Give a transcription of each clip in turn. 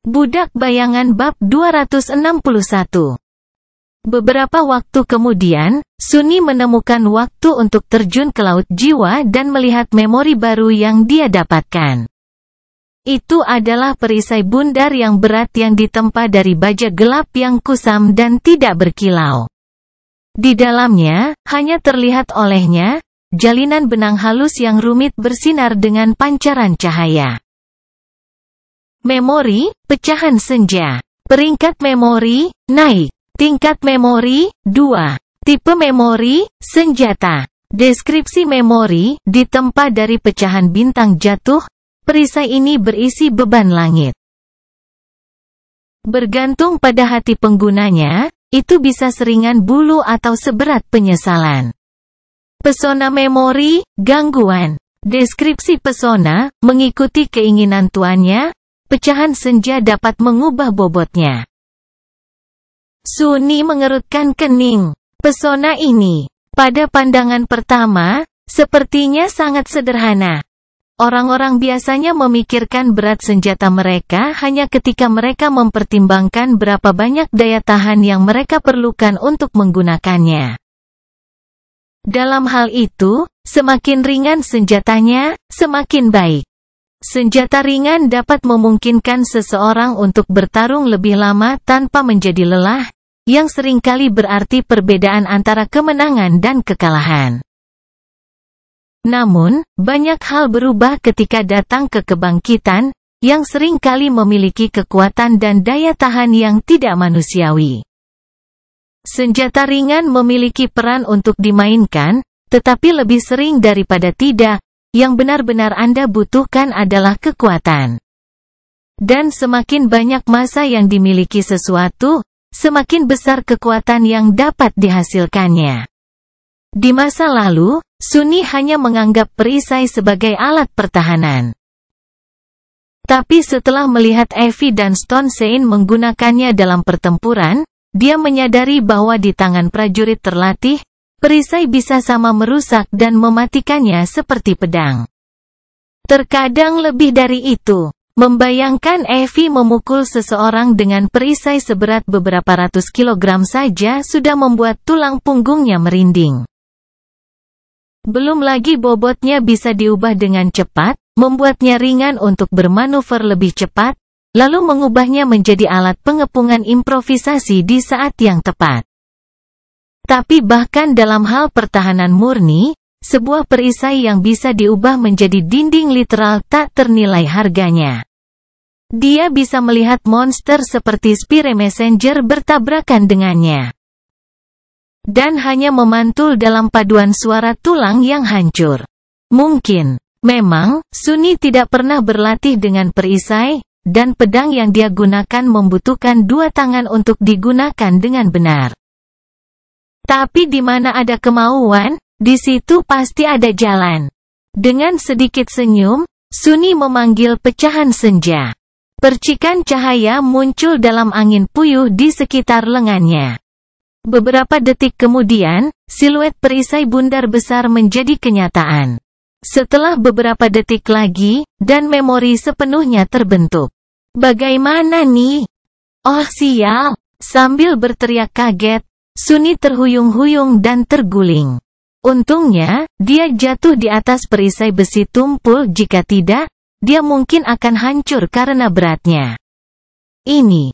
Budak Bayangan bab 261. Beberapa waktu kemudian, Sunni menemukan waktu untuk terjun ke laut jiwa dan melihat memori baru yang dia dapatkan. Itu adalah perisai bundar yang berat yang ditempa dari baja gelap yang kusam dan tidak berkilau. Di dalamnya, hanya terlihat olehnya, jalinan benang halus yang rumit bersinar dengan pancaran cahaya. Memori, pecahan senja. Peringkat memori, naik. Tingkat memori, 2. Tipe memori, senjata. Deskripsi memori, ditempa dari pecahan bintang jatuh, perisai ini berisi beban langit. Bergantung pada hati penggunanya, itu bisa seringan bulu atau seberat penyesalan. Pesona memori, gangguan. Deskripsi pesona, mengikuti keinginan tuannya, pecahan senja dapat mengubah bobotnya. Sunni mengerutkan kening. Pesona ini, pada pandangan pertama, sepertinya sangat sederhana. Orang-orang biasanya memikirkan berat senjata mereka hanya ketika mereka mempertimbangkan berapa banyak daya tahan yang mereka perlukan untuk menggunakannya. Dalam hal itu, semakin ringan senjatanya, semakin baik. Senjata ringan dapat memungkinkan seseorang untuk bertarung lebih lama tanpa menjadi lelah, yang seringkali berarti perbedaan antara kemenangan dan kekalahan. Namun, banyak hal berubah ketika datang ke kebangkitan, yang seringkali memiliki kekuatan dan daya tahan yang tidak manusiawi. Senjata ringan memiliki peran untuk dimainkan, tetapi lebih sering daripada tidak, yang benar-benar Anda butuhkan adalah kekuatan. Dan semakin banyak masa yang dimiliki sesuatu, semakin besar kekuatan yang dapat dihasilkannya. Di masa lalu, Sunni hanya menganggap perisai sebagai alat pertahanan. Tapi setelah melihat Evie dan Stone Sein menggunakannya dalam pertempuran, dia menyadari bahwa di tangan prajurit terlatih, perisai bisa sama merusak dan mematikannya seperti pedang. Terkadang lebih dari itu, membayangkan Evie memukul seseorang dengan perisai seberat beberapa ratus kilogram saja sudah membuat tulang punggungnya merinding. Belum lagi bobotnya bisa diubah dengan cepat, membuatnya ringan untuk bermanuver lebih cepat, lalu mengubahnya menjadi alat pengepungan improvisasi di saat yang tepat. Tapi bahkan dalam hal pertahanan murni, sebuah perisai yang bisa diubah menjadi dinding literal tak ternilai harganya. Dia bisa melihat monster seperti Spire Messenger bertabrakan dengannya. Dan hanya memantul dalam paduan suara tulang yang hancur. Mungkin, memang, Sunni tidak pernah berlatih dengan perisai, dan pedang yang dia gunakan membutuhkan dua tangan untuk digunakan dengan benar. Tapi di mana ada kemauan, di situ pasti ada jalan. Dengan sedikit senyum, Sunni memanggil pecahan senja. Percikan cahaya muncul dalam angin puyuh di sekitar lengannya. Beberapa detik kemudian, siluet perisai bundar besar menjadi kenyataan. Setelah beberapa detik lagi, dan memori sepenuhnya terbentuk. Bagaimana nih? Oh sial! Sambil berteriak kaget, Sunni terhuyung-huyung dan terguling. Untungnya, dia jatuh di atas perisai besi tumpul. Jika tidak, dia mungkin akan hancur karena beratnya. Ini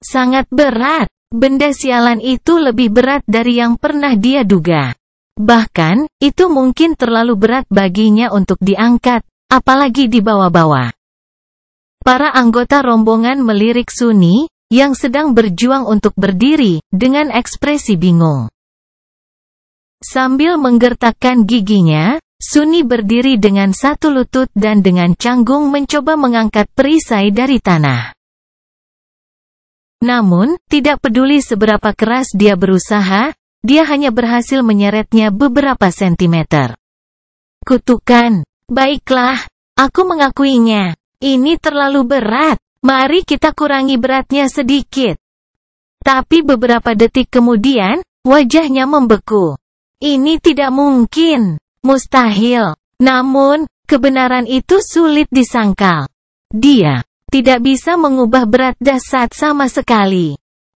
sangat berat. Benda sialan itu lebih berat dari yang pernah dia duga. Bahkan, itu mungkin terlalu berat baginya untuk diangkat, apalagi dibawa-bawa. Para anggota rombongan melirik Sunni, yang sedang berjuang untuk berdiri, dengan ekspresi bingung. Sambil menggertakkan giginya, Sunni berdiri dengan satu lutut dan dengan canggung mencoba mengangkat perisai dari tanah. Namun, tidak peduli seberapa keras dia berusaha, dia hanya berhasil menyeretnya beberapa sentimeter. Kutukan. Baiklah, aku mengakuinya. Ini terlalu berat. Mari kita kurangi beratnya sedikit. Tapi beberapa detik kemudian, wajahnya membeku. Ini tidak mungkin. Mustahil. Namun, kebenaran itu sulit disangkal. Dia Tidak bisa mengubah berat dasar sama sekali.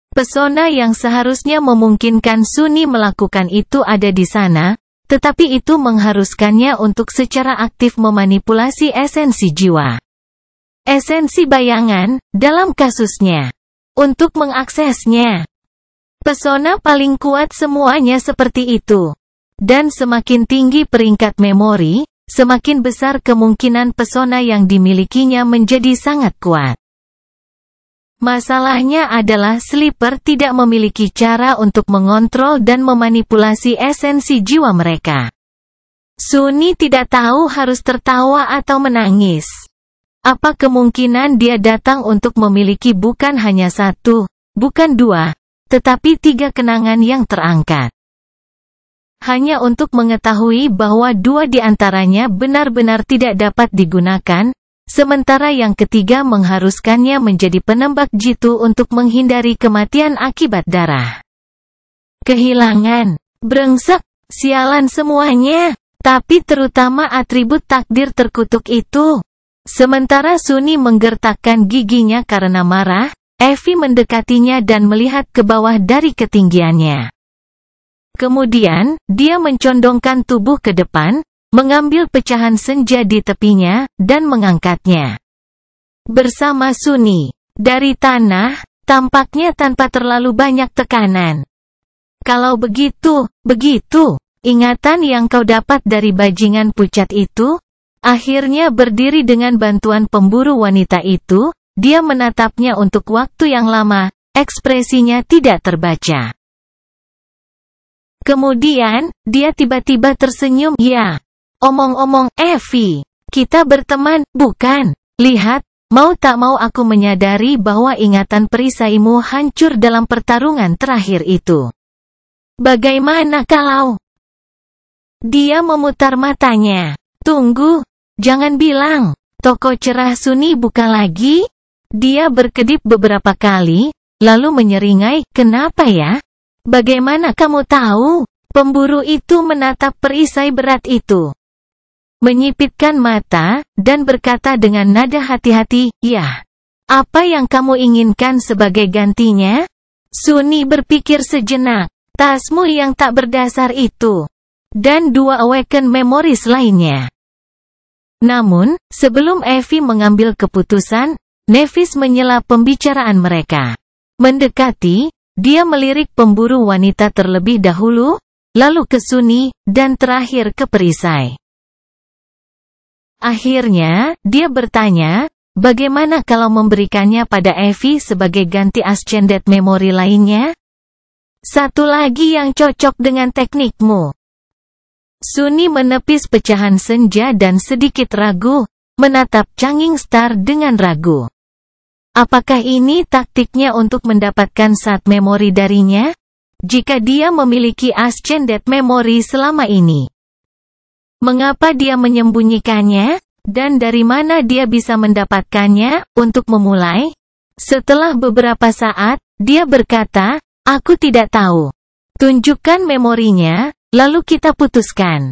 Pesona yang seharusnya memungkinkan Sunni melakukan itu ada di sana, tetapi itu mengharuskannya untuk secara aktif memanipulasi esensi jiwa. Esensi bayangan, dalam kasusnya. Untuk mengaksesnya. Pesona paling kuat semuanya seperti itu. Dan semakin tinggi peringkat memori, semakin besar kemungkinan pesona yang dimilikinya menjadi sangat kuat. Masalahnya adalah Sleeper tidak memiliki cara untuk mengontrol dan memanipulasi esensi jiwa mereka. Sunni tidak tahu harus tertawa atau menangis. Apa kemungkinan dia datang untuk memiliki bukan hanya satu, bukan dua, tetapi 3 kenangan yang terangkat. Hanya untuk mengetahui bahwa 2 di antaranya benar-benar tidak dapat digunakan, sementara yang ketiga mengharuskannya menjadi penembak jitu untuk menghindari kematian akibat darah. Kehilangan, brengsek, sialan semuanya, tapi terutama atribut takdir terkutuk itu. Sementara Sunni menggertakkan giginya karena marah, Evie mendekatinya dan melihat ke bawah dari ketinggiannya. Kemudian, dia mencondongkan tubuh ke depan, mengambil pecahan senja di tepinya, dan mengangkatnya. Bersama Sunni, dari tanah, tampaknya tanpa terlalu banyak tekanan. Kalau begitu, ingatan yang kau dapat dari bajingan pucat itu, akhirnya berdiri dengan bantuan pemburu wanita itu, dia menatapnya untuk waktu yang lama, ekspresinya tidak terbaca. Kemudian, dia tiba-tiba tersenyum. Ya, omong-omong, Evie, kita berteman, bukan? Lihat, mau tak mau aku menyadari bahwa ingatan perisaimu hancur dalam pertarungan terakhir itu. Bagaimana kalau? Dia memutar matanya. Tunggu, jangan bilang, toko cerah Sunni buka lagi? Dia berkedip beberapa kali, lalu menyeringai, kenapa ya? Bagaimana kamu tahu? Pemburu itu menatap perisai berat itu. Menyipitkan mata, dan berkata dengan nada hati-hati, ya. Apa yang kamu inginkan sebagai gantinya? Sunni berpikir sejenak. Tasmu yang tak berdasar itu. Dan 2 awaken memories lainnya. Namun, sebelum Evie mengambil keputusan, Nevis menyela pembicaraan mereka. Mendekati, dia melirik pemburu wanita terlebih dahulu, lalu ke Sunni, dan terakhir ke perisai. Akhirnya, dia bertanya, bagaimana kalau memberikannya pada Evie sebagai ganti ascended memory lainnya? Satu lagi yang cocok dengan teknikmu. Sunni menepis pecahan senja dan sedikit ragu, menatap Changing Star dengan ragu. Apakah ini taktiknya untuk mendapatkan saat memori darinya? Jika dia memiliki ascended memory selama ini. Mengapa dia menyembunyikannya? Dan dari mana dia bisa mendapatkannya? Untuk memulai, setelah beberapa saat, dia berkata, aku tidak tahu. Tunjukkan memorinya, lalu kita putuskan.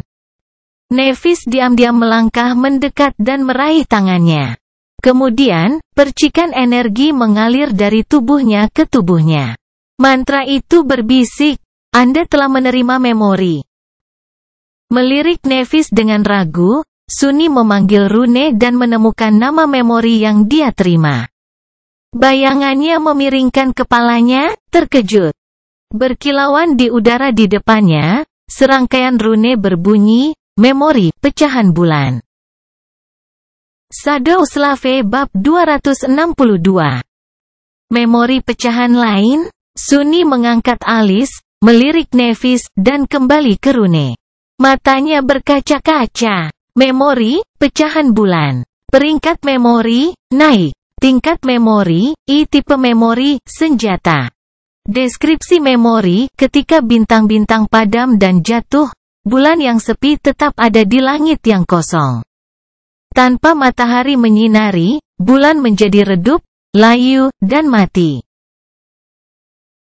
Nevis diam-diam melangkah mendekat dan meraih tangannya. Kemudian, percikan energi mengalir dari tubuhnya ke tubuhnya. Mantra itu berbisik, Anda telah menerima memori. Melirik Nevis dengan ragu, Sunni memanggil Rune dan menemukan nama memori yang dia terima. Bayangannya memiringkan kepalanya, terkejut. Berkilauan di udara di depannya, serangkaian rune berbunyi, memori, pecahan bulan. Shadow Slave Bab 262. Memori pecahan lain? Sunni mengangkat alis, melirik Nevis, dan kembali ke Rune. Matanya berkaca-kaca. Memori, pecahan bulan. Peringkat memori, naik. Tingkat memori, tipe memori, senjata. Deskripsi memori, ketika bintang-bintang padam dan jatuh, bulan yang sepi tetap ada di langit yang kosong. Tanpa matahari menyinari, bulan menjadi redup, layu, dan mati.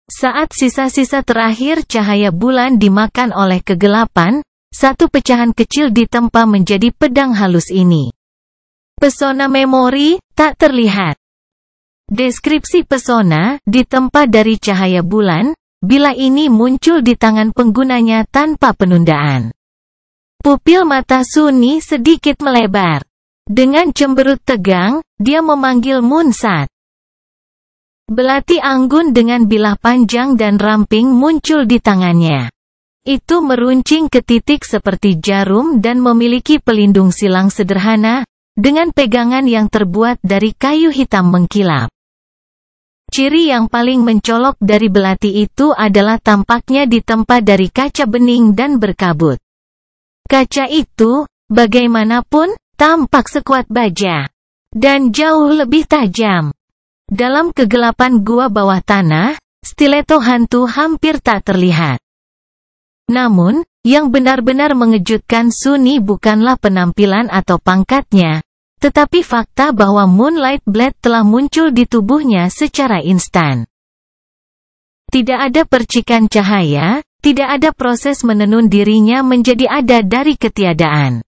Saat sisa-sisa terakhir cahaya bulan dimakan oleh kegelapan, satu pecahan kecil ditempa menjadi pedang halus ini. Pesona memori, tak terlihat. Deskripsi pesona ditempa dari cahaya bulan, bila ini muncul di tangan penggunanya tanpa penundaan. Pupil mata Sunny sedikit melebar. Dengan cemberut tegang, dia memanggil Moonsat. Belati anggun dengan bilah panjang dan ramping muncul di tangannya. Itu meruncing ke titik seperti jarum dan memiliki pelindung silang sederhana, dengan pegangan yang terbuat dari kayu hitam mengkilap. Ciri yang paling mencolok dari belati itu adalah tampaknya ditempa dari kaca bening dan berkabut. Kaca itu, bagaimanapun, tampak sekuat baja. Dan jauh lebih tajam. Dalam kegelapan gua bawah tanah, stiletto hantu hampir tak terlihat. Namun, yang benar-benar mengejutkan Sunny bukanlah penampilan atau pangkatnya, tetapi fakta bahwa Moonlight Blade telah muncul di tubuhnya secara instan. Tidak ada percikan cahaya, tidak ada proses menenun dirinya menjadi ada dari ketiadaan.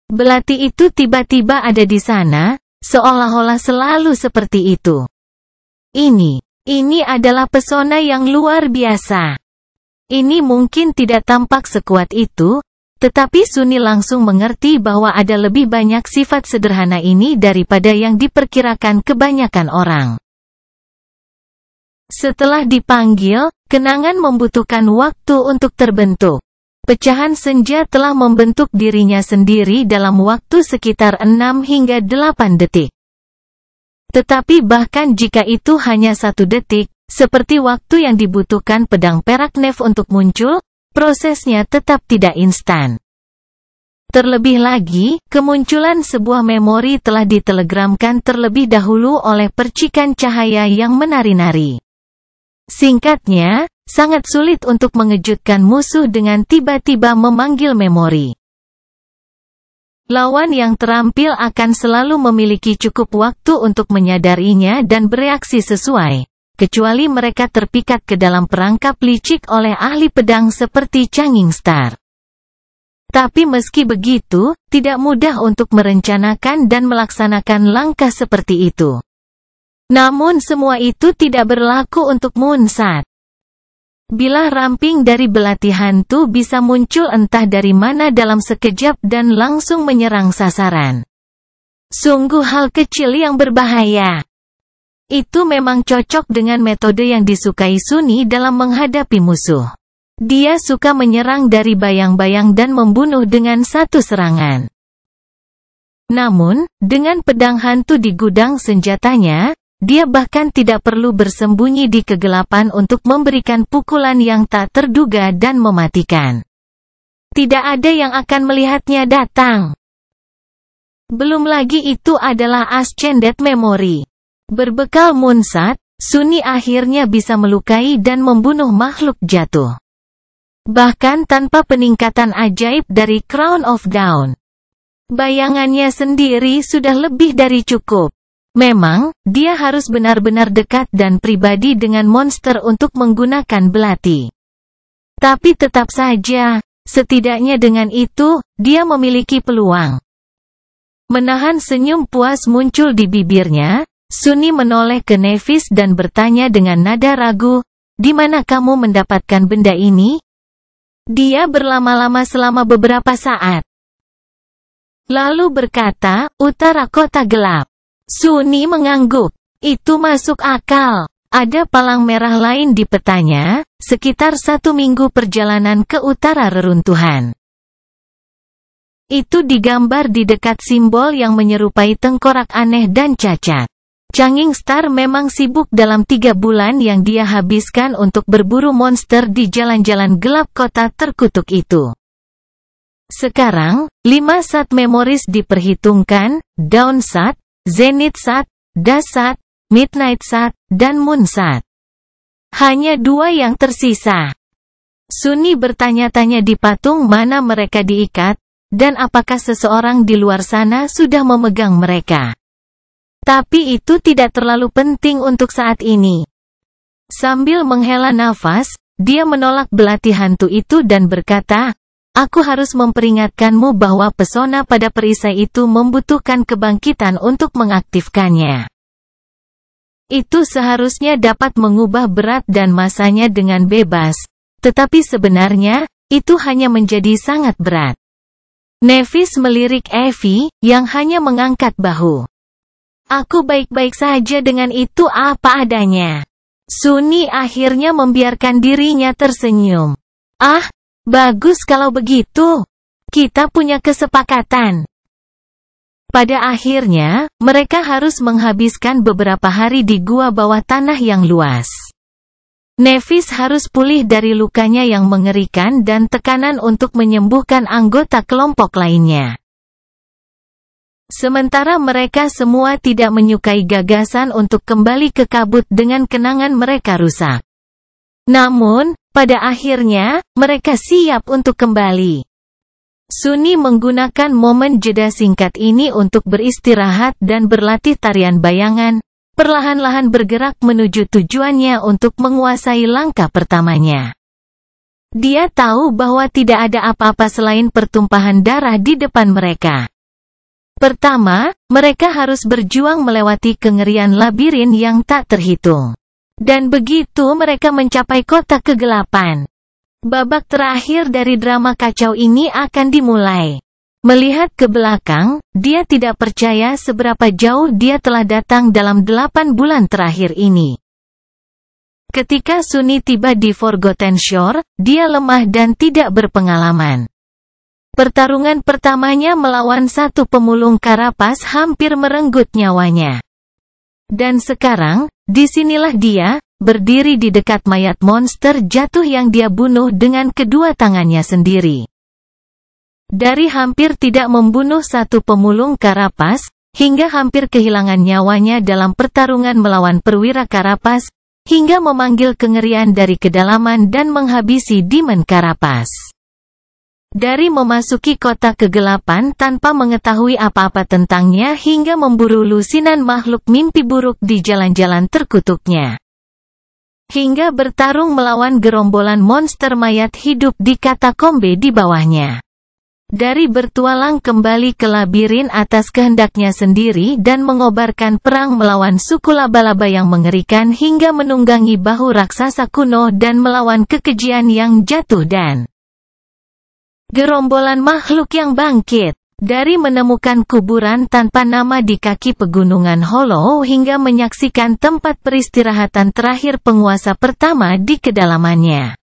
Belati itu tiba-tiba ada di sana, seolah-olah selalu seperti itu. Ini adalah pesona yang luar biasa. Ini mungkin tidak tampak sekuat itu, tetapi Sunny langsung mengerti bahwa ada lebih banyak sifat sederhana ini daripada yang diperkirakan kebanyakan orang. Setelah dipanggil, kenangan membutuhkan waktu untuk terbentuk. Pecahan senja telah membentuk dirinya sendiri dalam waktu sekitar 6 hingga 8 detik. Tetapi bahkan jika itu hanya 1 detik, seperti waktu yang dibutuhkan pedang perak Nef untuk muncul, prosesnya tetap tidak instan. Terlebih lagi, kemunculan sebuah memori telah ditelegramkan terlebih dahulu oleh percikan cahaya yang menari-nari. Singkatnya, sangat sulit untuk mengejutkan musuh dengan tiba-tiba memanggil memori. Lawan yang terampil akan selalu memiliki cukup waktu untuk menyadarinya dan bereaksi sesuai, kecuali mereka terpikat ke dalam perangkap licik oleh ahli pedang seperti Changing Star. Tapi meski begitu, tidak mudah untuk merencanakan dan melaksanakan langkah seperti itu. Namun semua itu tidak berlaku untuk Moonsat. Bilah ramping dari belati hantu bisa muncul entah dari mana dalam sekejap dan langsung menyerang sasaran. Sungguh hal kecil yang berbahaya. Itu memang cocok dengan metode yang disukai Sunny dalam menghadapi musuh. Dia suka menyerang dari bayang-bayang dan membunuh dengan satu serangan. Namun, dengan pedang hantu di gudang senjatanya, dia bahkan tidak perlu bersembunyi di kegelapan untuk memberikan pukulan yang tak terduga dan mematikan. Tidak ada yang akan melihatnya datang. Belum lagi itu adalah Ascended Memory. Berbekal Moonsat, Sunny akhirnya bisa melukai dan membunuh makhluk jatuh. Bahkan tanpa peningkatan ajaib dari Crown of Dawn. Bayangannya sendiri sudah lebih dari cukup. Memang, dia harus benar-benar dekat dan pribadi dengan monster untuk menggunakan belati. Tapi tetap saja, setidaknya dengan itu, dia memiliki peluang. Menahan senyum puas muncul di bibirnya, Sunny menoleh ke Nevis dan bertanya dengan nada ragu, "Di mana kamu mendapatkan benda ini?" Dia berlama-lama selama beberapa saat. Lalu berkata, "Utara kota gelap." Sunny mengangguk. Itu masuk akal. Ada palang merah lain di petanya, sekitar 1 minggu perjalanan ke utara reruntuhan. Itu digambar di dekat simbol yang menyerupai tengkorak aneh dan cacat. Changing Star memang sibuk dalam 3 bulan yang dia habiskan untuk berburu monster di jalan-jalan gelap kota terkutuk itu. Sekarang, 5 Sat Memories diperhitungkan, Dawn Sat, Zenith Sat, Dusk Sat, Midnight Sat, dan Moon Sat. Hanya 2 yang tersisa. Sunny bertanya-tanya di patung mana mereka diikat, dan apakah seseorang di luar sana sudah memegang mereka. Tapi itu tidak terlalu penting untuk saat ini. Sambil menghela nafas, dia menolak belati hantu itu dan berkata, "Aku harus memperingatkanmu bahwa pesona pada perisai itu membutuhkan kebangkitan untuk mengaktifkannya." Itu seharusnya dapat mengubah berat dan masanya dengan bebas, tetapi sebenarnya, itu hanya menjadi sangat berat. Nevis melirik Evie, yang hanya mengangkat bahu. Aku baik-baik saja dengan itu apa adanya. Sunny akhirnya membiarkan dirinya tersenyum. Ah, bagus kalau begitu. Kita punya kesepakatan. Pada akhirnya, mereka harus menghabiskan beberapa hari di gua bawah tanah yang luas. Nevis harus pulih dari lukanya yang mengerikan dan tekanan untuk menyembuhkan anggota kelompok lainnya. Sementara mereka semua tidak menyukai gagasan untuk kembali ke kabut dengan kenangan mereka rusak. Namun, pada akhirnya, mereka siap untuk kembali. Sunny menggunakan momen jeda singkat ini untuk beristirahat dan berlatih tarian bayangan, perlahan-lahan bergerak menuju tujuannya untuk menguasai langkah pertamanya. Dia tahu bahwa tidak ada apa-apa selain pertumpahan darah di depan mereka. Pertama, mereka harus berjuang melewati kengerian labirin yang tak terhitung. Dan begitu mereka mencapai kota kegelapan. Babak terakhir dari drama kacau ini akan dimulai. Melihat ke belakang, dia tidak percaya seberapa jauh dia telah datang dalam 8 bulan terakhir ini. Ketika Sunny tiba di Forgotten Shore, dia lemah dan tidak berpengalaman. Pertarungan pertamanya melawan satu pemulung karapas hampir merenggut nyawanya. Dan sekarang, disinilah dia, berdiri di dekat mayat monster jatuh yang dia bunuh dengan kedua tangannya sendiri. Dari hampir tidak membunuh satu pemulung karapas, hingga hampir kehilangan nyawanya dalam pertarungan melawan perwira karapas, hingga memanggil kengerian dari kedalaman dan menghabisi Demon Karapas. Dari memasuki kota kegelapan tanpa mengetahui apa-apa tentangnya hingga memburu lusinan makhluk mimpi buruk di jalan-jalan terkutuknya. Hingga bertarung melawan gerombolan monster mayat hidup di katakombe di bawahnya. Dari bertualang kembali ke labirin atas kehendaknya sendiri dan mengobarkan perang melawan suku laba-laba yang mengerikan hingga menunggangi bahu raksasa kuno dan melawan kekejian yang jatuh dan gerombolan makhluk yang bangkit. Dari menemukan kuburan tanpa nama di kaki pegunungan Hollow hingga menyaksikan tempat peristirahatan terakhir penguasa pertama di kedalamannya.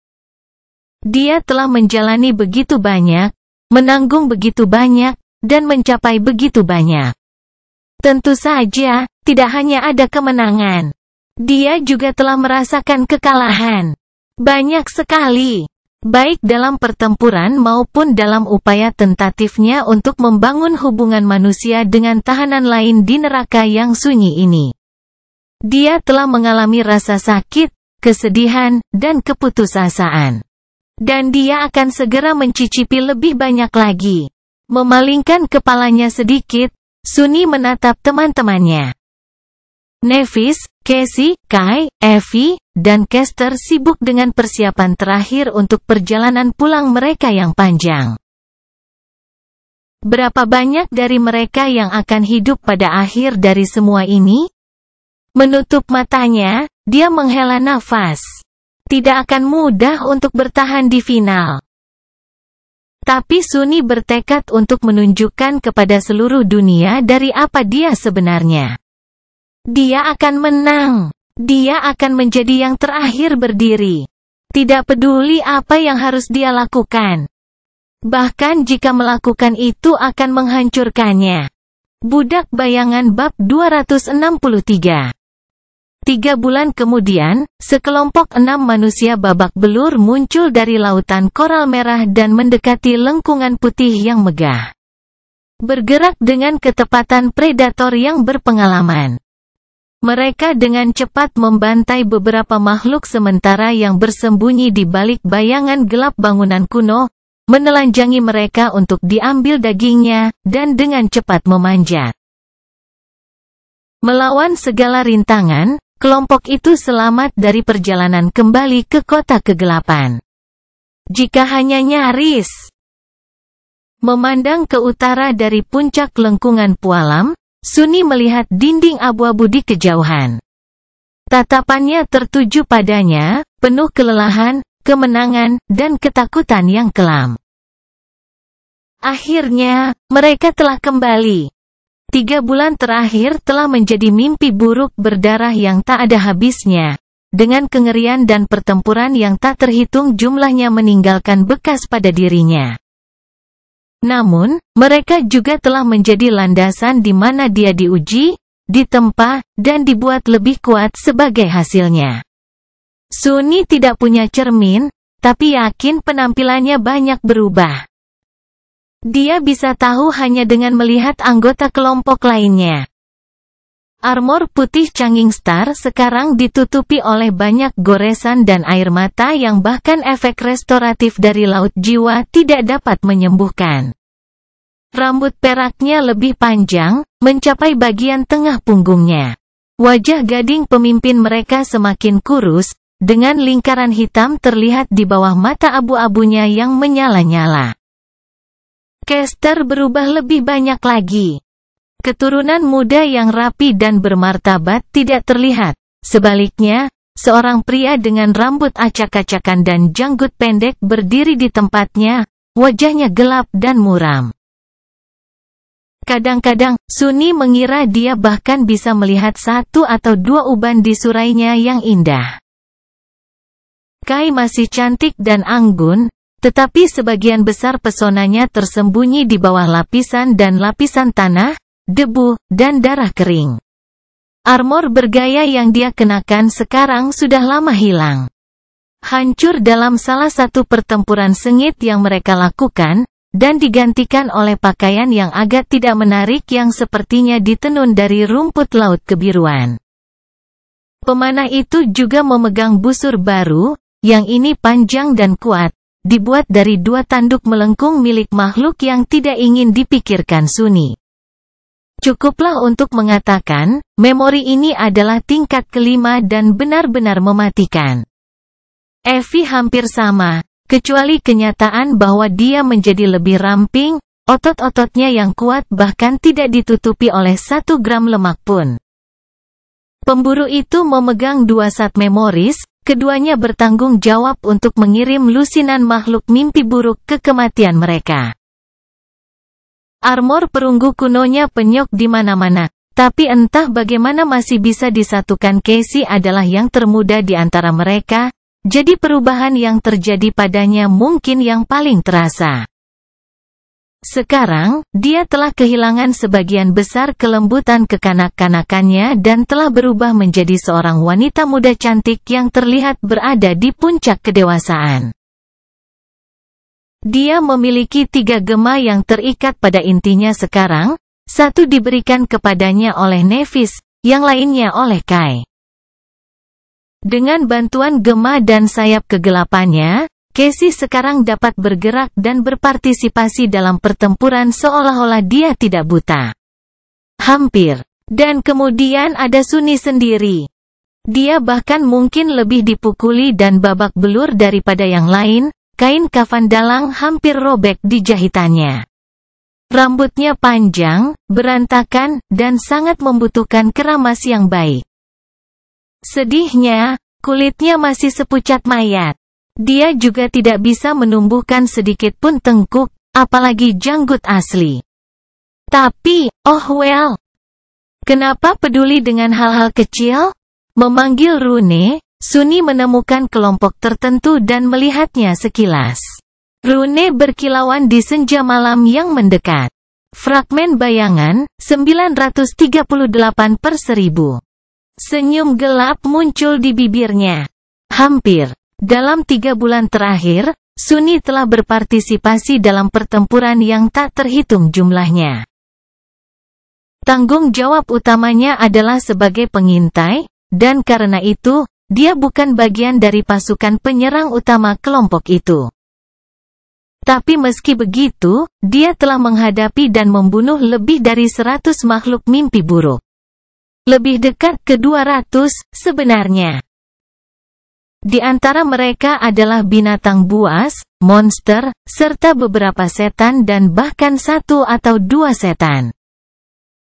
Dia telah menjalani begitu banyak, menanggung begitu banyak, dan mencapai begitu banyak. Tentu saja, tidak hanya ada kemenangan. Dia juga telah merasakan kekalahan. Banyak sekali. Baik dalam pertempuran maupun dalam upaya tentatifnya untuk membangun hubungan manusia dengan tahanan lain di neraka yang sunyi ini. Dia telah mengalami rasa sakit, kesedihan, dan keputusasaan. Dan dia akan segera mencicipi lebih banyak lagi. Memalingkan kepalanya sedikit, Sunny menatap teman-temannya. Nevis, Casey, Kai, Evie, dan Kester sibuk dengan persiapan terakhir untuk perjalanan pulang mereka yang panjang. Berapa banyak dari mereka yang akan hidup pada akhir dari semua ini? Menutup matanya, dia menghela nafas. Tidak akan mudah untuk bertahan di final. Tapi Sunny bertekad untuk menunjukkan kepada seluruh dunia dari apa dia sebenarnya. Dia akan menang. Dia akan menjadi yang terakhir berdiri. Tidak peduli apa yang harus dia lakukan. Bahkan jika melakukan itu akan menghancurkannya. Budak Bayangan bab 263. 3 bulan kemudian, sekelompok 6 manusia babak belur muncul dari lautan koral merah dan mendekati lengkungan putih yang megah. Bergerak dengan ketepatan predator yang berpengalaman. Mereka dengan cepat membantai beberapa makhluk sementara yang bersembunyi di balik bayangan gelap bangunan kuno, menelanjangi mereka untuk diambil dagingnya, dan dengan cepat memanjat. Melawan segala rintangan, kelompok itu selamat dari perjalanan kembali ke kota kegelapan. Jika hanya nyaris memandang ke utara dari puncak lengkungan Pualam, Sunny melihat dinding abu-abu di kejauhan. Tatapannya tertuju padanya, penuh kelelahan, kemenangan, dan ketakutan yang kelam. Akhirnya, mereka telah kembali. 3 bulan terakhir telah menjadi mimpi buruk berdarah yang tak ada habisnya, dengan kengerian dan pertempuran yang tak terhitung jumlahnya meninggalkan bekas pada dirinya. Namun, mereka juga telah menjadi landasan di mana dia diuji, ditempa, dan dibuat lebih kuat sebagai hasilnya. Sunni tidak punya cermin, tapi yakin penampilannya banyak berubah. Dia bisa tahu hanya dengan melihat anggota kelompok lainnya. Armor putih Changing Star sekarang ditutupi oleh banyak goresan dan air mata yang bahkan efek restoratif dari laut jiwa tidak dapat menyembuhkan. Rambut peraknya lebih panjang, mencapai bagian tengah punggungnya. Wajah gading pemimpin mereka semakin kurus, dengan lingkaran hitam terlihat di bawah mata abu-abunya yang menyala-nyala. Caster berubah lebih banyak lagi. Keturunan muda yang rapi dan bermartabat tidak terlihat. Sebaliknya, seorang pria dengan rambut acak-acakan dan janggut pendek berdiri di tempatnya, wajahnya gelap dan muram. Kadang-kadang, Sunni mengira dia bahkan bisa melihat 1 atau 2 uban di surainya yang indah. Kai masih cantik dan anggun, tetapi sebagian besar pesonanya tersembunyi di bawah lapisan dan lapisan tanah, debu, dan darah kering. Armor bergaya yang dia kenakan sekarang sudah lama hilang. Hancur dalam salah satu pertempuran sengit yang mereka lakukan, dan digantikan oleh pakaian yang agak tidak menarik yang sepertinya ditenun dari rumput laut kebiruan. Pemanah itu juga memegang busur baru, yang ini panjang dan kuat, dibuat dari 2 tanduk melengkung milik makhluk yang tidak ingin dipikirkan Sunni. Cukuplah untuk mengatakan, memori ini adalah tingkat kelima dan benar-benar mematikan. Evie hampir sama, kecuali kenyataan bahwa dia menjadi lebih ramping, otot-ototnya yang kuat bahkan tidak ditutupi oleh 1 gram lemak pun. Pemburu itu memegang 2 sat memoris, keduanya bertanggung jawab untuk mengirim lusinan makhluk mimpi buruk ke kematian mereka. Armor perunggu kunonya penyok di mana-mana, tapi entah bagaimana masih bisa disatukan. Casey adalah yang termuda di antara mereka, jadi perubahan yang terjadi padanya mungkin yang paling terasa. Sekarang, dia telah kehilangan sebagian besar kelembutan kekanak-kanakannya dan telah berubah menjadi seorang wanita muda cantik yang terlihat berada di puncak kedewasaan. Dia memiliki 3 gema yang terikat pada intinya sekarang, 1 diberikan kepadanya oleh Nevis, yang lainnya oleh Kai. Dengan bantuan gema dan sayap kegelapannya, Casey sekarang dapat bergerak dan berpartisipasi dalam pertempuran seolah-olah dia tidak buta. Hampir. Dan kemudian ada Sunni sendiri. Dia bahkan mungkin lebih dipukuli dan babak belur daripada yang lain. Kain kafan dalang hampir robek di jahitannya. Rambutnya panjang, berantakan, dan sangat membutuhkan keramas yang baik. Sedihnya, kulitnya masih sepucat mayat. Dia juga tidak bisa menumbuhkan sedikit pun tengkuk, apalagi janggut asli. Tapi, oh well. Kenapa peduli dengan hal-hal kecil? Memanggil Rune, Sunni menemukan kelompok tertentu dan melihatnya sekilas. Rune berkilauan di senja malam yang mendekat. Fragmen bayangan, 938/1000. Senyum gelap muncul di bibirnya. Hampir. Dalam 3 bulan terakhir, Sunni telah berpartisipasi dalam pertempuran yang tak terhitung jumlahnya. Tanggung jawab utamanya adalah sebagai pengintai, dan karena itu, dia bukan bagian dari pasukan penyerang utama kelompok itu. Tapi meski begitu, dia telah menghadapi dan membunuh lebih dari 100 makhluk mimpi buruk. Lebih dekat ke 200, sebenarnya. Di antara mereka adalah binatang buas, monster, serta beberapa setan dan bahkan 1 atau 2 setan.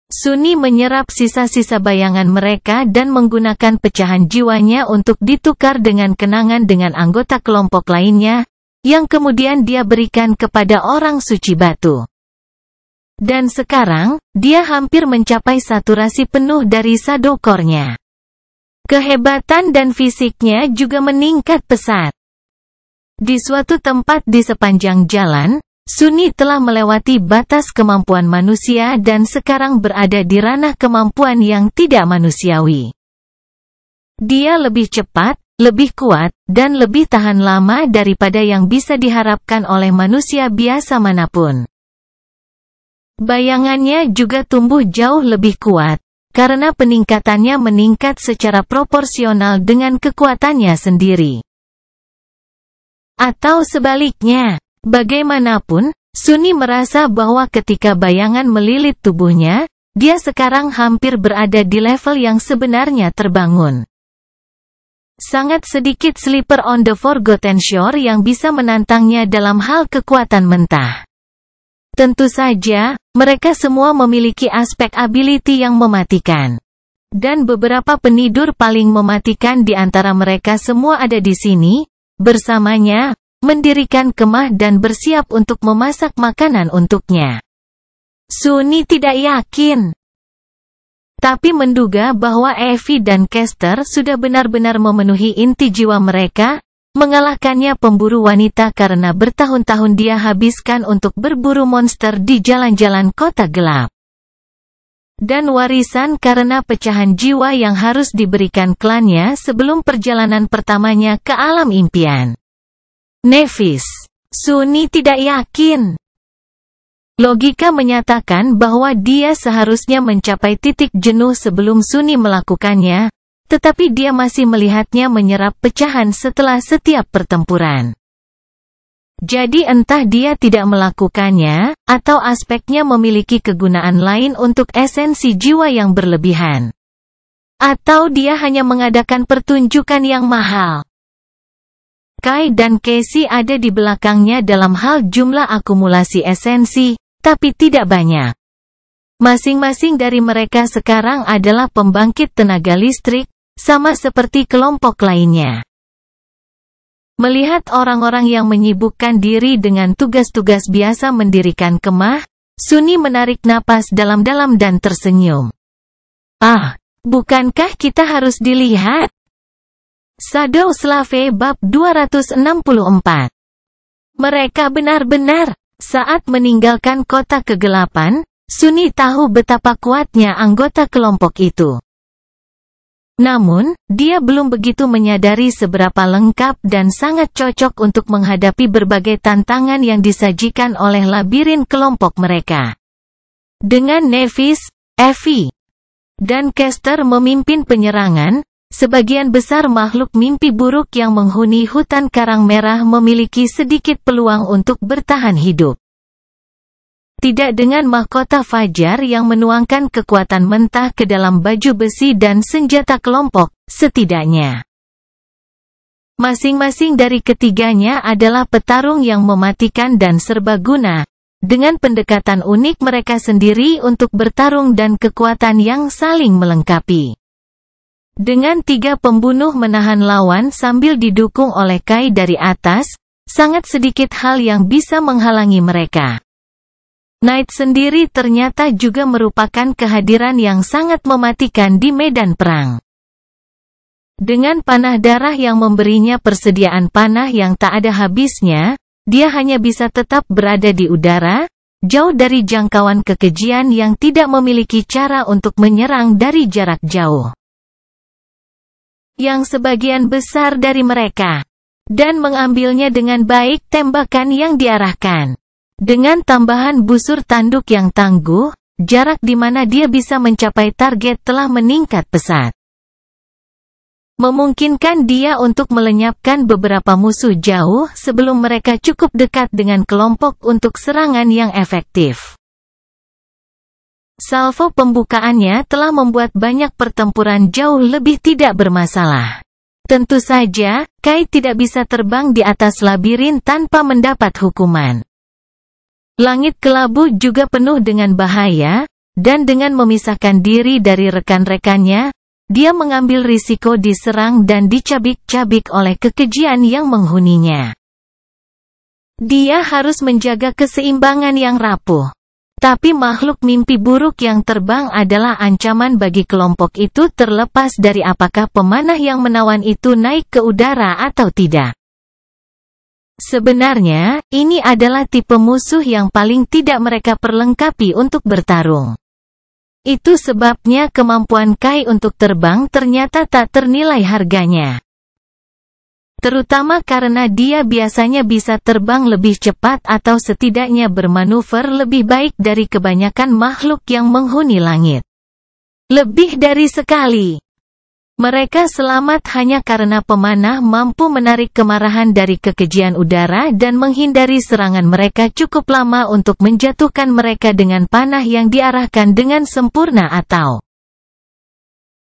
Sunni menyerap sisa-sisa bayangan mereka dan menggunakan pecahan jiwanya untuk ditukar dengan kenangan dengan anggota kelompok lainnya, yang kemudian dia berikan kepada orang suci batu. Dan sekarang, dia hampir mencapai saturasi penuh dari shadow core-nya. Kehebatan dan fisiknya juga meningkat pesat. Di suatu tempat di sepanjang jalan, Sunni telah melewati batas kemampuan manusia dan sekarang berada di ranah kemampuan yang tidak manusiawi. Dia lebih cepat, lebih kuat, dan lebih tahan lama daripada yang bisa diharapkan oleh manusia biasa manapun. Bayangannya juga tumbuh jauh lebih kuat, karena peningkatannya meningkat secara proporsional dengan kekuatannya sendiri. Atau sebaliknya, bagaimanapun, Sunni merasa bahwa ketika bayangan melilit tubuhnya, dia sekarang hampir berada di level yang sebenarnya terbangun. Sangat sedikit sleeper on the Forgotten Shore yang bisa menantangnya dalam hal kekuatan mentah. Tentu saja, mereka semua memiliki aspek ability yang mematikan. Dan beberapa penidur paling mematikan di antara mereka semua ada di sini, bersamanya, mendirikan kemah dan bersiap untuk memasak makanan untuknya. Sunni tidak yakin, tapi menduga bahwa Evie dan Kester sudah benar-benar memenuhi inti jiwa mereka, mengalahkannya pemburu wanita karena bertahun-tahun dia habiskan untuk berburu monster di jalan-jalan kota gelap. Dan warisan karena pecahan jiwa yang harus diberikan klannya sebelum perjalanan pertamanya ke alam impian. Nevis. Sunni tidak yakin. Logika menyatakan bahwa dia seharusnya mencapai titik jenuh sebelum Sunni melakukannya, tetapi dia masih melihatnya menyerap pecahan setelah setiap pertempuran. Jadi entah dia tidak melakukannya, atau aspeknya memiliki kegunaan lain untuk esensi jiwa yang berlebihan. Atau dia hanya mengadakan pertunjukan yang mahal. Kai dan Casey ada di belakangnya dalam hal jumlah akumulasi esensi, tapi tidak banyak. Masing-masing dari mereka sekarang adalah pembangkit tenaga listrik, sama seperti kelompok lainnya. Melihat orang-orang yang menyibukkan diri dengan tugas-tugas biasa mendirikan kemah, Sunni menarik napas dalam-dalam dan tersenyum. Ah, bukankah kita harus dilihat? Shadow Slave bab 264. Mereka benar-benar, saat meninggalkan kota kegelapan, Sunni tahu betapa kuatnya anggota kelompok itu. Namun, dia belum begitu menyadari seberapa lengkap dan sangat cocok untuk menghadapi berbagai tantangan yang disajikan oleh labirin kelompok mereka. Dengan Nevis, Evie, dan Kester memimpin penyerangan, sebagian besar makhluk mimpi buruk yang menghuni hutan karang merah memiliki sedikit peluang untuk bertahan hidup. Tidak dengan mahkota Fajar yang menuangkan kekuatan mentah ke dalam baju besi dan senjata kelompok, setidaknya. Masing-masing dari ketiganya adalah petarung yang mematikan dan serbaguna, dengan pendekatan unik mereka sendiri untuk bertarung dan kekuatan yang saling melengkapi. Dengan 3 pembunuh menahan lawan sambil didukung oleh Kai dari atas, sangat sedikit hal yang bisa menghalangi mereka. Knight sendiri ternyata juga merupakan kehadiran yang sangat mematikan di medan perang. Dengan panah darah yang memberinya persediaan panah yang tak ada habisnya, dia hanya bisa tetap berada di udara, jauh dari jangkauan kekejian yang tidak memiliki cara untuk menyerang dari jarak jauh. Yang sebagian besar dari mereka, dan mengambilnya dengan baik tembakan yang diarahkan. Dengan tambahan busur tanduk yang tangguh, jarak di mana dia bisa mencapai target telah meningkat pesat. Memungkinkan dia untuk melenyapkan beberapa musuh jauh sebelum mereka cukup dekat dengan kelompok untuk serangan yang efektif. Salvo pembukaannya telah membuat banyak pertempuran jauh lebih tidak bermasalah. Tentu saja, Kai tidak bisa terbang di atas labirin tanpa mendapat hukuman. Langit kelabu juga penuh dengan bahaya, dan dengan memisahkan diri dari rekan-rekannya, dia mengambil risiko diserang dan dicabik-cabik oleh kekejian yang menghuninya. Dia harus menjaga keseimbangan yang rapuh. Tapi makhluk mimpi buruk yang terbang adalah ancaman bagi kelompok itu terlepas dari apakah pemanah yang menawan itu naik ke udara atau tidak. Sebenarnya, ini adalah tipe musuh yang paling tidak mereka perlengkapi untuk bertarung. Itu sebabnya kemampuan Kai untuk terbang ternyata tak ternilai harganya. Terutama karena dia biasanya bisa terbang lebih cepat atau setidaknya bermanuver lebih baik dari kebanyakan makhluk yang menghuni langit. Lebih dari sekali. Mereka selamat hanya karena pemanah mampu menarik kemarahan dari kekejian udara dan menghindari serangan mereka cukup lama untuk menjatuhkan mereka dengan panah yang diarahkan dengan sempurna atau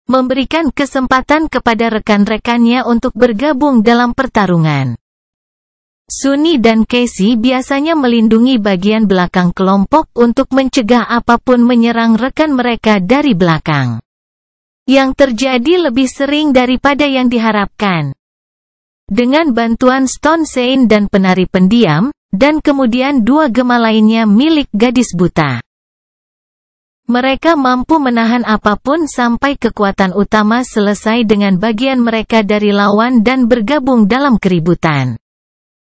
memberikan kesempatan kepada rekan-rekannya untuk bergabung dalam pertarungan. Sunny dan Casey biasanya melindungi bagian belakang kelompok untuk mencegah apapun menyerang rekan mereka dari belakang. Yang terjadi lebih sering daripada yang diharapkan. Dengan bantuan Stone Sein dan penari pendiam, dan kemudian dua gema lainnya milik gadis buta. Mereka mampu menahan apapun sampai kekuatan utama selesai dengan bagian mereka dari lawan dan bergabung dalam keributan.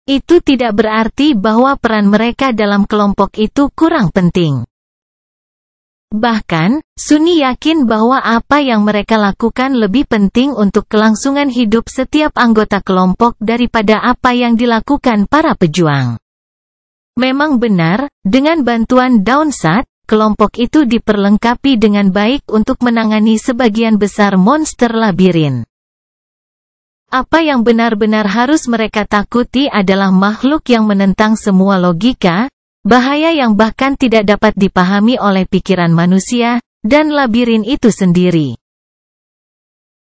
Itu tidak berarti bahwa peran mereka dalam kelompok itu kurang penting. Bahkan, Sunny yakin bahwa apa yang mereka lakukan lebih penting untuk kelangsungan hidup setiap anggota kelompok daripada apa yang dilakukan para pejuang. Memang benar, dengan bantuan Downsat, kelompok itu diperlengkapi dengan baik untuk menangani sebagian besar monster labirin. Apa yang benar-benar harus mereka takuti adalah makhluk yang menentang semua logika, bahaya yang bahkan tidak dapat dipahami oleh pikiran manusia, dan labirin itu sendiri.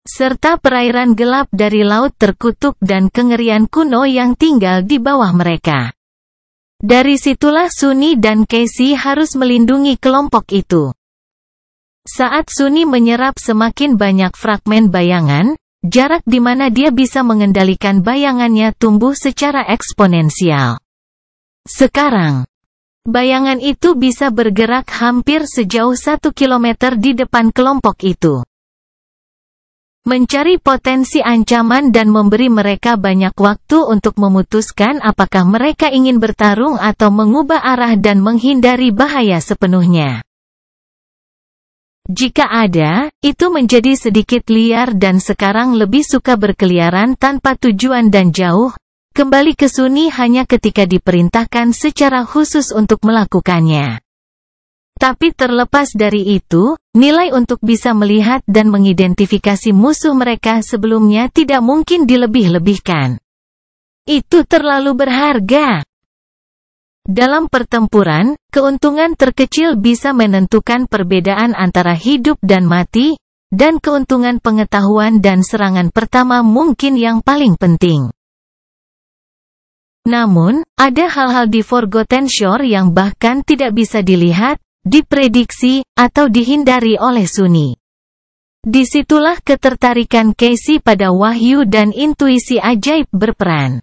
Serta perairan gelap dari laut terkutuk dan kengerian kuno yang tinggal di bawah mereka. Dari situlah Sunny dan Casey harus melindungi kelompok itu. Saat Sunny menyerap semakin banyak fragmen bayangan, jarak di mana dia bisa mengendalikan bayangannya tumbuh secara eksponensial. Sekarang, bayangan itu bisa bergerak hampir sejauh 1 kilometer di depan kelompok itu. Mencari potensi ancaman dan memberi mereka banyak waktu untuk memutuskan apakah mereka ingin bertarung atau mengubah arah dan menghindari bahaya sepenuhnya. Jika ada, itu menjadi sedikit liar dan sekarang lebih suka berkeliaran tanpa tujuan dan jauh, kembali ke Sunny hanya ketika diperintahkan secara khusus untuk melakukannya. Tapi terlepas dari itu, nilai untuk bisa melihat dan mengidentifikasi musuh mereka sebelumnya tidak mungkin dilebih-lebihkan. Itu terlalu berharga. Dalam pertempuran, keuntungan terkecil bisa menentukan perbedaan antara hidup dan mati, dan keuntungan pengetahuan dan serangan pertama mungkin yang paling penting. Namun, ada hal-hal di Forgotten Shore yang bahkan tidak bisa dilihat, diprediksi, atau dihindari oleh Sunny. Disitulah ketertarikan Casey pada wahyu dan intuisi ajaib berperan.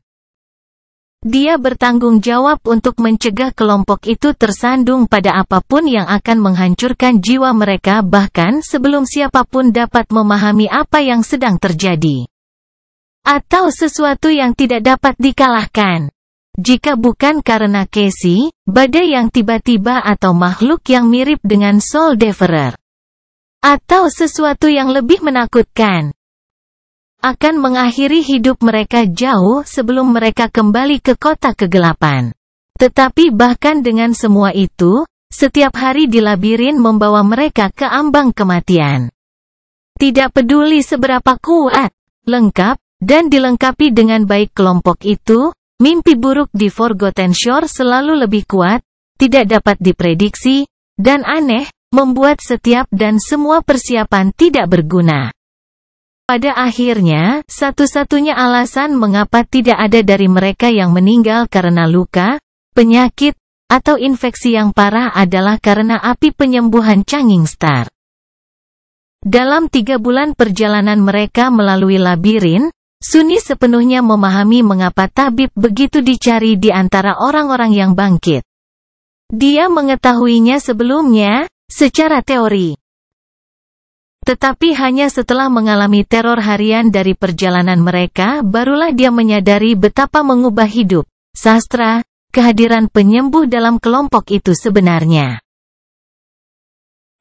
Dia bertanggung jawab untuk mencegah kelompok itu tersandung pada apapun yang akan menghancurkan jiwa mereka bahkan sebelum siapapun dapat memahami apa yang sedang terjadi. Atau sesuatu yang tidak dapat dikalahkan. Jika bukan karena Casey, badai yang tiba-tiba atau makhluk yang mirip dengan Soul Devourer. Atau sesuatu yang lebih menakutkan. Akan mengakhiri hidup mereka jauh sebelum mereka kembali ke kota kegelapan. Tetapi bahkan dengan semua itu, setiap hari di labirin membawa mereka ke ambang kematian. Tidak peduli seberapa kuat, lengkap, dan dilengkapi dengan baik kelompok itu, mimpi buruk di Forgotten Shore selalu lebih kuat, tidak dapat diprediksi, dan aneh, membuat setiap dan semua persiapan tidak berguna. Pada akhirnya, satu-satunya alasan mengapa tidak ada dari mereka yang meninggal karena luka, penyakit, atau infeksi yang parah adalah karena api penyembuhan Changing Star. Dalam 3 bulan perjalanan mereka melalui labirin, Sunni sepenuhnya memahami mengapa tabib begitu dicari di antara orang-orang yang bangkit. Dia mengetahuinya sebelumnya, secara teori. Tetapi hanya setelah mengalami teror harian dari perjalanan mereka, barulah dia menyadari betapa mengubah hidup, sastra, kehadiran penyembuh dalam kelompok itu sebenarnya.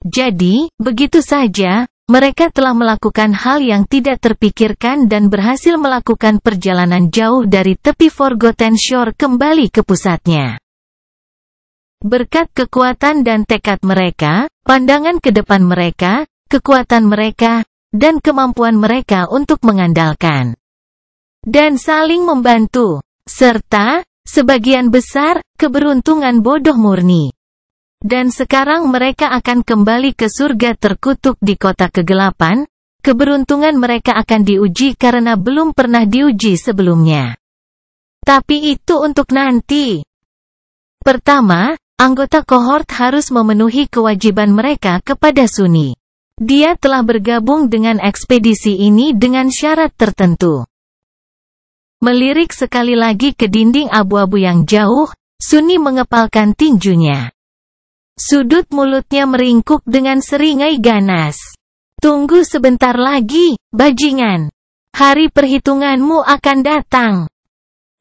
Jadi, begitu saja, mereka telah melakukan hal yang tidak terpikirkan dan berhasil melakukan perjalanan jauh dari tepi Forgotten Shore kembali ke pusatnya. Berkat kekuatan dan tekad mereka, pandangan ke depan mereka, kekuatan mereka, dan kemampuan mereka untuk mengandalkan dan saling membantu, serta, sebagian besar, keberuntungan bodoh murni. Dan sekarang mereka akan kembali ke surga terkutuk di kota kegelapan, keberuntungan mereka akan diuji karena belum pernah diuji sebelumnya. Tapi itu untuk nanti. Pertama, anggota kohort harus memenuhi kewajiban mereka kepada Sunni. Dia telah bergabung dengan ekspedisi ini dengan syarat tertentu. Melirik sekali lagi ke dinding abu-abu yang jauh, Sunni mengepalkan tinjunya. Sudut mulutnya meringkuk dengan seringai ganas. Tunggu sebentar lagi, bajingan. Hari perhitunganmu akan datang.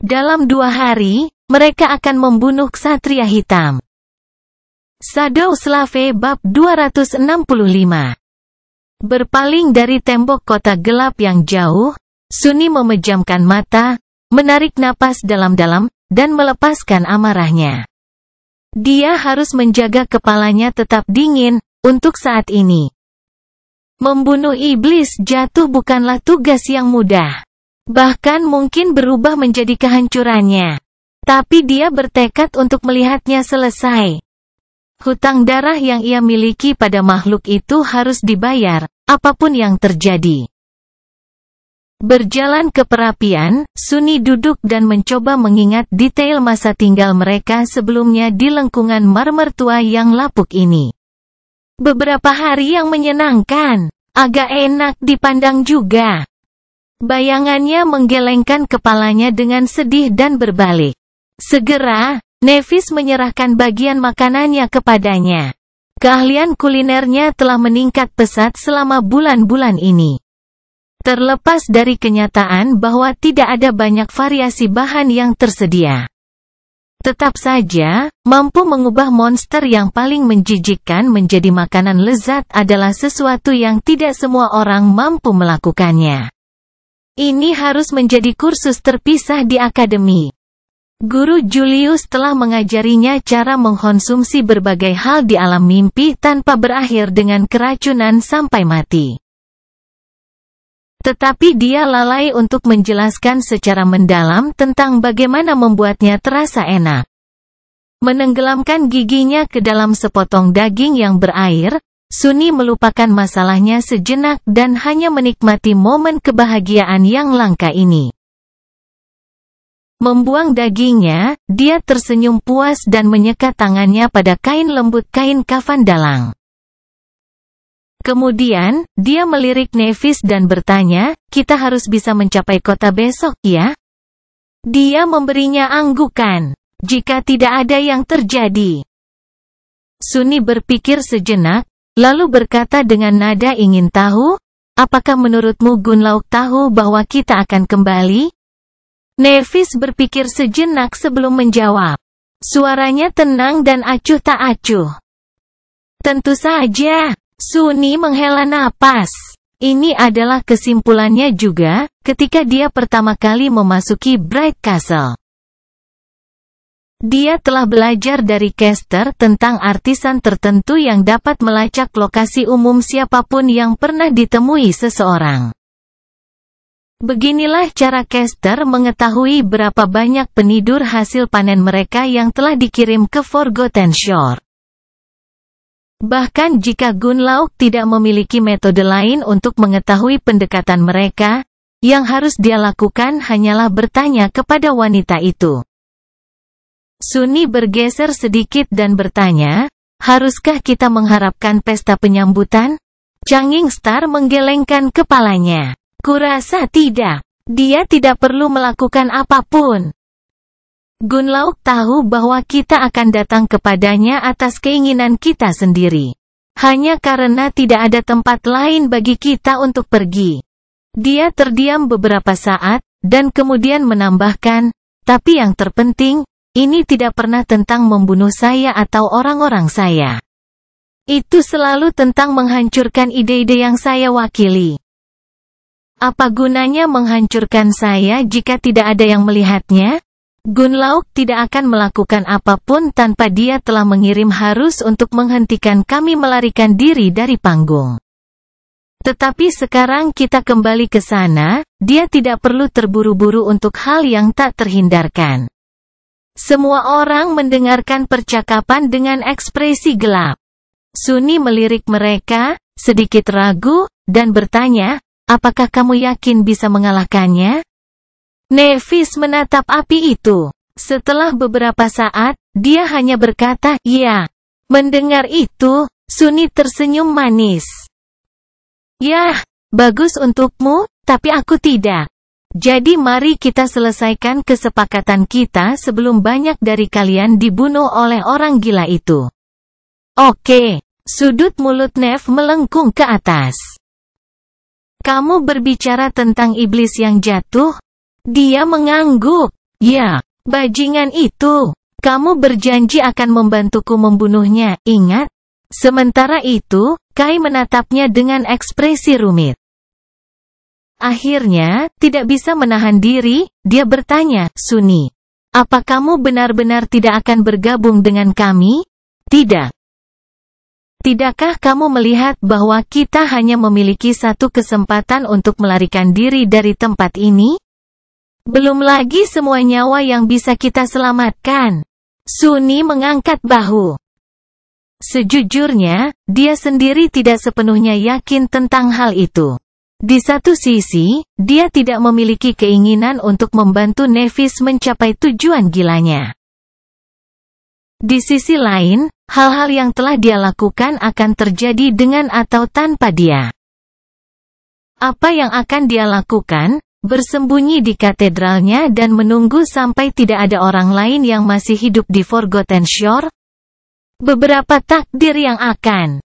Dalam 2 hari, mereka akan membunuh Ksatria Hitam. Shadow Slave bab 265. Berpaling dari tembok kota gelap yang jauh, Sunni memejamkan mata, menarik napas dalam-dalam, dan melepaskan amarahnya. Dia harus menjaga kepalanya tetap dingin, untuk saat ini. Membunuh iblis jatuh bukanlah tugas yang mudah. Bahkan mungkin berubah menjadi kehancurannya. Tapi dia bertekad untuk melihatnya selesai. Hutang darah yang ia miliki pada makhluk itu harus dibayar, apapun yang terjadi. Berjalan ke perapian, Sunni duduk dan mencoba mengingat detail masa tinggal mereka sebelumnya di lengkungan marmer tua yang lapuk ini. Beberapa hari yang menyenangkan, agak enak dipandang juga. Bayangannya menggelengkan kepalanya dengan sedih dan berbalik. Segera, Nevis menyerahkan bagian makanannya kepadanya. Keahlian kulinernya telah meningkat pesat selama bulan-bulan ini. Terlepas dari kenyataan bahwa tidak ada banyak variasi bahan yang tersedia. Tetap saja, mampu mengubah monster yang paling menjijikkan menjadi makanan lezat adalah sesuatu yang tidak semua orang mampu melakukannya. Ini harus menjadi kursus terpisah di akademi. Guru Julius telah mengajarinya cara mengkonsumsi berbagai hal di alam mimpi tanpa berakhir dengan keracunan sampai mati. Tetapi dia lalai untuk menjelaskan secara mendalam tentang bagaimana membuatnya terasa enak. Menenggelamkan giginya ke dalam sepotong daging yang berair, Sunni melupakan masalahnya sejenak dan hanya menikmati momen kebahagiaan yang langka ini. Membuang dagingnya, dia tersenyum puas dan menyekat tangannya pada kain lembut kain kafan dalang. Kemudian, dia melirik Nevis dan bertanya, kita harus bisa mencapai kota besok, ya? Dia memberinya anggukan, jika tidak ada yang terjadi. Sunni berpikir sejenak, lalu berkata dengan nada ingin tahu, apakah menurutmu Gunlauk tahu bahwa kita akan kembali? Nevis berpikir sejenak sebelum menjawab. Suaranya tenang dan acuh tak acuh. Tentu saja. Sunni menghela napas. Ini adalah kesimpulannya juga, ketika dia pertama kali memasuki Bright Castle. Dia telah belajar dari Kester tentang artisan tertentu yang dapat melacak lokasi umum siapapun yang pernah ditemui seseorang. Beginilah cara Kester mengetahui berapa banyak penidur hasil panen mereka yang telah dikirim ke Forgotten Shore. Bahkan jika Gunlauk tidak memiliki metode lain untuk mengetahui pendekatan mereka, yang harus dia lakukan hanyalah bertanya kepada wanita itu. Sunni bergeser sedikit dan bertanya, haruskah kita mengharapkan pesta penyambutan? Changing Star menggelengkan kepalanya. Kurasa tidak. Dia tidak perlu melakukan apapun. Gunlauk tahu bahwa kita akan datang kepadanya atas keinginan kita sendiri. Hanya karena tidak ada tempat lain bagi kita untuk pergi. Dia terdiam beberapa saat, dan kemudian menambahkan, tapi yang terpenting, ini tidak pernah tentang membunuh saya atau orang-orang saya. Itu selalu tentang menghancurkan ide-ide yang saya wakili. Apa gunanya menghancurkan saya jika tidak ada yang melihatnya? Gunlauk tidak akan melakukan apapun tanpa dia telah mengirim Harus untuk menghentikan kami melarikan diri dari panggung. Tetapi sekarang kita kembali ke sana, dia tidak perlu terburu-buru untuk hal yang tak terhindarkan. Semua orang mendengarkan percakapan dengan ekspresi gelap. Sunni melirik mereka, sedikit ragu, dan bertanya, apakah kamu yakin bisa mengalahkannya? Nevis menatap api itu. Setelah beberapa saat, dia hanya berkata, ya. Mendengar itu, Sunni tersenyum manis. Yah, bagus untukmu, tapi aku tidak. Jadi mari kita selesaikan kesepakatan kita sebelum banyak dari kalian dibunuh oleh orang gila itu. Oke, sudut mulut Nev melengkung ke atas. Kamu berbicara tentang iblis yang jatuh? Dia mengangguk. Ya, bajingan itu. Kamu berjanji akan membantuku membunuhnya, ingat? Sementara itu, Kai menatapnya dengan ekspresi rumit. Akhirnya, tidak bisa menahan diri, dia bertanya, Sunni. Apa kamu benar-benar tidak akan bergabung dengan kami? Tidak. Tidakkah kamu melihat bahwa kita hanya memiliki satu kesempatan untuk melarikan diri dari tempat ini? Belum lagi semua nyawa yang bisa kita selamatkan. Sunni mengangkat bahu. Sejujurnya, dia sendiri tidak sepenuhnya yakin tentang hal itu. Di satu sisi, dia tidak memiliki keinginan untuk membantu Nevis mencapai tujuan gilanya. Di sisi lain, hal-hal yang telah dia lakukan akan terjadi dengan atau tanpa dia. Apa yang akan dia lakukan? Bersembunyi di katedralnya dan menunggu sampai tidak ada orang lain yang masih hidup di Forgotten Shore? Beberapa takdir yang akan.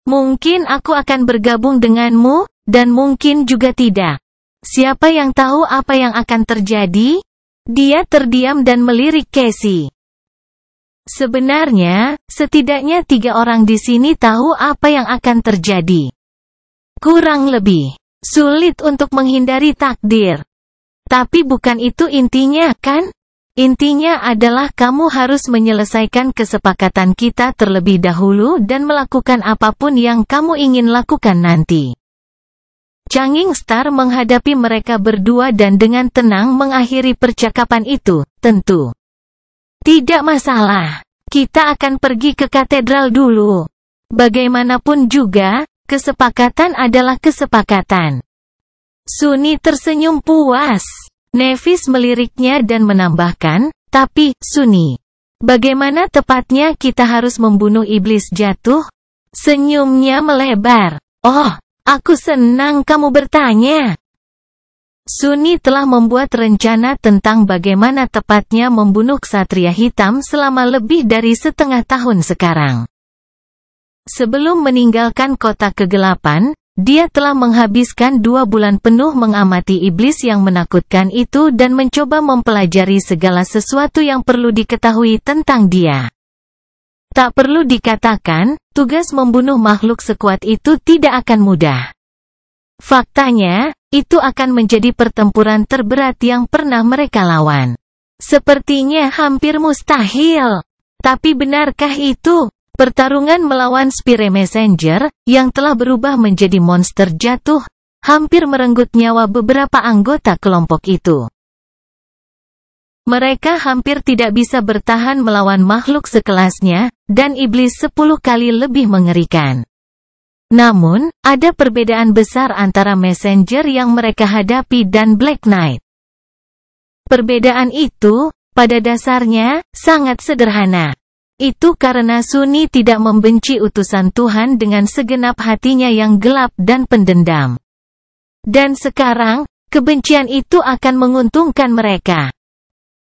Mungkin aku akan bergabung denganmu, dan mungkin juga tidak. Siapa yang tahu apa yang akan terjadi? Dia terdiam dan melirik Casey. Sebenarnya, setidaknya 3 orang di sini tahu apa yang akan terjadi. Kurang lebih. Sulit untuk menghindari takdir. Tapi bukan itu intinya, kan? Intinya adalah kamu harus menyelesaikan kesepakatan kita terlebih dahulu dan melakukan apapun yang kamu ingin lakukan nanti. Changing Star menghadapi mereka berdua dan dengan tenang mengakhiri percakapan itu, tentu. Tidak masalah. Kita akan pergi ke katedral dulu. Bagaimanapun juga, kesepakatan adalah kesepakatan. Sunni tersenyum puas. Nevis meliriknya dan menambahkan, tapi, Sunni, bagaimana tepatnya kita harus membunuh iblis jatuh? Senyumnya melebar. Oh, aku senang kamu bertanya. Sunni telah membuat rencana tentang bagaimana tepatnya membunuh Ksatria Hitam selama lebih dari setengah tahun sekarang. Sebelum meninggalkan kota kegelapan, dia telah menghabiskan 2 bulan penuh mengamati iblis yang menakutkan itu dan mencoba mempelajari segala sesuatu yang perlu diketahui tentang dia. Tak perlu dikatakan, tugas membunuh makhluk sekuat itu tidak akan mudah. Faktanya, itu akan menjadi pertempuran terberat yang pernah mereka lawan. Sepertinya hampir mustahil. Tapi benarkah itu? Pertarungan melawan Spire Messenger, yang telah berubah menjadi monster jatuh, hampir merenggut nyawa beberapa anggota kelompok itu. Mereka hampir tidak bisa bertahan melawan makhluk sekelasnya, dan iblis 10 kali lebih mengerikan. Namun, ada perbedaan besar antara Messenger yang mereka hadapi dan Black Knight. Perbedaan itu, pada dasarnya, sangat sederhana. Itu karena Sunni tidak membenci utusan Tuhan dengan segenap hatinya yang gelap dan pendendam. Dan sekarang, kebencian itu akan menguntungkan mereka.